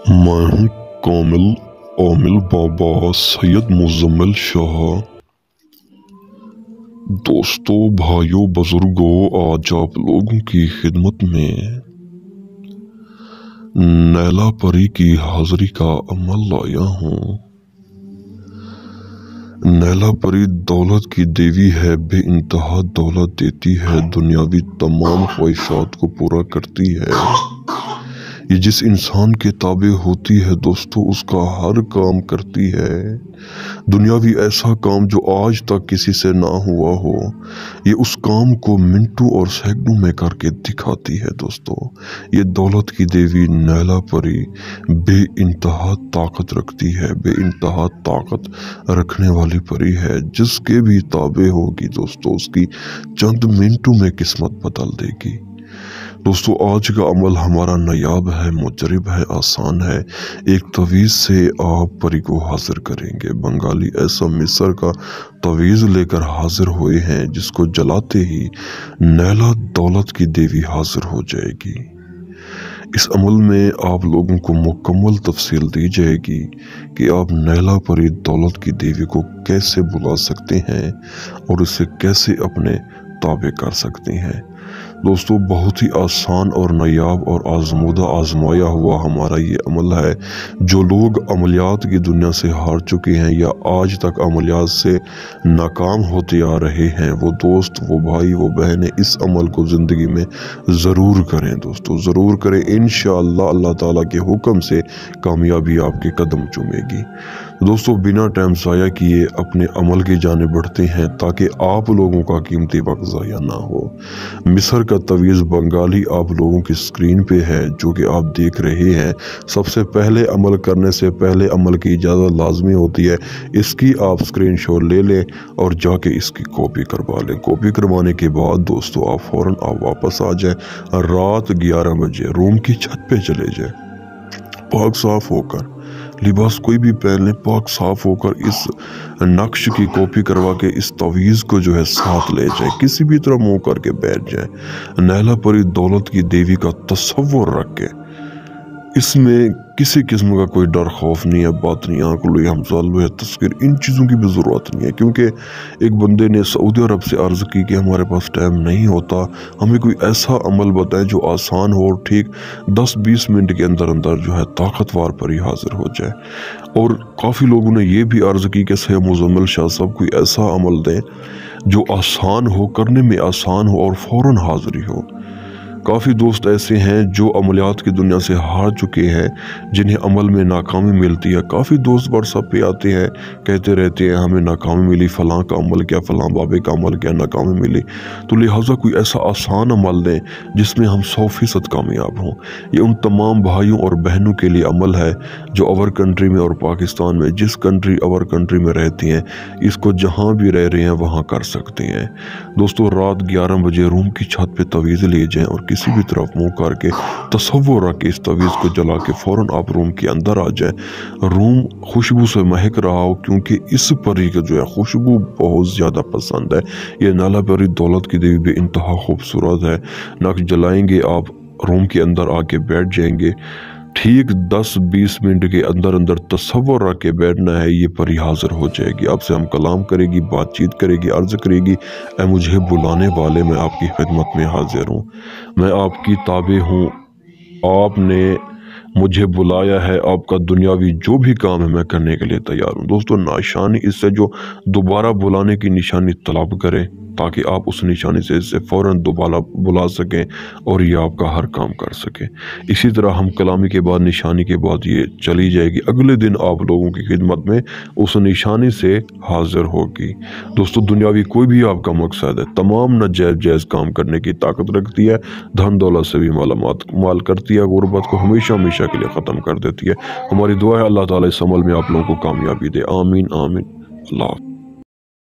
मैं हूँ कामिल आमिल बाबा सैयद मुज़म्मिल शाह। दोस्तों, भाइयों, बुजुर्गों, आज आप लोगों की खिदमत में नैला परी की हाजिरी का अमल लाया हूँ। नैला परी दौलत की देवी है, बेइंतहा दौलत देती है, दुनियावी तमाम ख्वाहिशात को पूरा करती है। ये जिस इंसान के ताबे होती है दोस्तों, उसका हर काम करती है। दुनियावी ऐसा काम जो आज तक किसी से ना हुआ हो, ये उस काम को मिनटों और सेकंडों में करके दिखाती है दोस्तों। ये दौलत की देवी नैला परी बेइंतहा ताकत रखती है, बेइंतहा ताकत रखने वाली परी है। जिसके भी ताबे होगी दोस्तों, उसकी चंद मिनटों में किस्मत बदल देगी। दोस्तों, आज का अमल हमारा नायाब है, मुजरिब है, आसान है। एक तवीज़ से आप परी को हाजिर करेंगे। बंगाली ऐसा मिस्र का तवीज़ लेकर हाजिर हुए हैं, जिसको जलाते ही नैला दौलत की देवी हाजिर हो जाएगी। इस अमल में आप लोगों को मुकम्मल तफसील दी जाएगी कि आप नैला परी दौलत की देवी को कैसे बुला सकते हैं और उसे कैसे अपने ताबे कर सकते हैं। दोस्तों, बहुत ही आसान और नायाब और आजमाया हुआ हमारा ये अमल है। जो लोग अमलियात की दुनिया से हार चुके हैं या आज तक अमलियात से नाकाम होते आ रहे हैं, वो दोस्त, वो भाई, वो बहनें इस अमल को ज़िंदगी में ज़रूर करें दोस्तों, ज़रूर करें। इंशाअल्लाह अल्लाह ताला के हुक्म से कामयाबी आपके कदम चूमेगी। दोस्तों, बिना टाइम ज़ाया किए अपने अमल की जानिब बढ़ते हैं, ताकि आप लोगों का कीमती वक्त ज़ाया ना हो। मिस्र का तवीज़ बंगाली आप लोगों की स्क्रीन पे है, जो कि आप देख रहे हैं। सबसे पहले अमल करने से पहले अमल की इजाज़त लाजमी होती है। इसकी आप स्क्रीनशॉट ले लें और जाके इसकी कॉपी करवा लें। कॉपी करवाने के बाद दोस्तों, आप फ़ौरन वापस आ जाएं। रात 11 बजे रूम की छत पे चले जाएं, पाक साफ होकर, लिबास कोई भी पहन लें, पाक साफ होकर इस नक्श की कॉपी करवा के इस तवीज़ को जो है साथ ले जाए, किसी भी तरह मुंह करके बैठ जाए। नैला परी दौलत की देवी का तस्वुर रख के, इसमें किसी किस्म का कोई डर खौफ नहीं है, बात नहीं, आंकल हमजा तस्वीर, इन चीज़ों की भी ज़रूरत नहीं है। क्योंकि एक बंदे ने सऊदी अरब से अर्ज़ की कि हमारे पास टाइम नहीं होता, हमें कोई ऐसा अमल बताएं जो आसान हो और ठीक 10-20 मिनट के अंदर अंदर जो है ताकतवर परी हाजिर हो जाए। और काफ़ी लोगों ने ये भी अर्ज़ की कि सैयद मुज़म्मिल शाह साहब कोई ऐसा अमल दें जो आसान हो, करने में आसान हो और फ़ौरन हाज़िरी हो। काफ़ी दोस्त ऐसे हैं जो अमलियात की दुनिया से हार चुके हैं, जिन्हें अमल में नाकामी मिलती है। काफ़ी दोस्त व्हाट्सएप पे आते हैं, कहते रहते हैं हमें नाकामी मिली, फ़लाँ का अमल क्या, फ़लाँ बाबे का अमल क्या, नाकामी मिली। तो लिहाजा कोई ऐसा आसान अमल दें जिसमें हम 100% कामयाब हों। ये उन तमाम भाइयों और बहनों के लिए अमल है जो अवर कंट्री में और पाकिस्तान में, जिस कंट्री अवर कंट्री में रहती हैं, इसको जहाँ भी रह रहे हैं वहाँ कर सकते हैं। दोस्तों, रात 11 बजे रूम की छत पे तवीज़ ले जाएँ और किसी भी तरफ मुंह करके तसव्वुर रख के इस तवीज़ को जला के फ़ौरन आप रूम के अंदर आ जाए। रूम खुशबू से महक रहा हो, क्योंकि इस परी को जो है खुशबू बहुत ज़्यादा पसंद है। ये नैला परी दौलत की देवी बेइंतहा खूबसूरत है। नक्श जलाएंगे, आप रूम के अंदर आके बैठ जाएंगे। ठीक 10-20 मिनट के अंदर अंदर तसव्वुर रख के बैठना है, ये परी हाजिर हो जाएगी। आपसे हम कलाम करेगी, बातचीत करेगी, अर्ज करेगी, ऐ मुझे बुलाने वाले, मैं आपकी खिदमत में हाजिर हूँ, मैं आपकी ताबे हूँ, आपने मुझे बुलाया है, आपका दुनियावी जो भी काम है मैं करने के लिए तैयार हूँ। दोस्तों, निशानी इससे जो दोबारा बुलाने की निशानी तलब करें, ताकि आप उस निशानी से इससे फ़ौरन दोबारा बुला सकें और ये आपका हर काम कर सके। इसी तरह हम कलामी के बाद, निशानी के बाद ये चली जाएगी। अगले दिन आप लोगों की खिदमत में उस निशानी से हाजिर होगी। दोस्तों, दुनियावी कोई भी आपका मकसद है, तमाम नाजायज़ जायज़ काम करने की ताकत रखती है, धन दौलत से भी माल करती है, गुर्बत को हमेशा हमेशा के लिए ख़त्म कर देती है। हमारी दुआ है अल्लाह ताला इस अमल में आप लोगों को कामयाबी दे। आमीन आमीन। अल्लाह।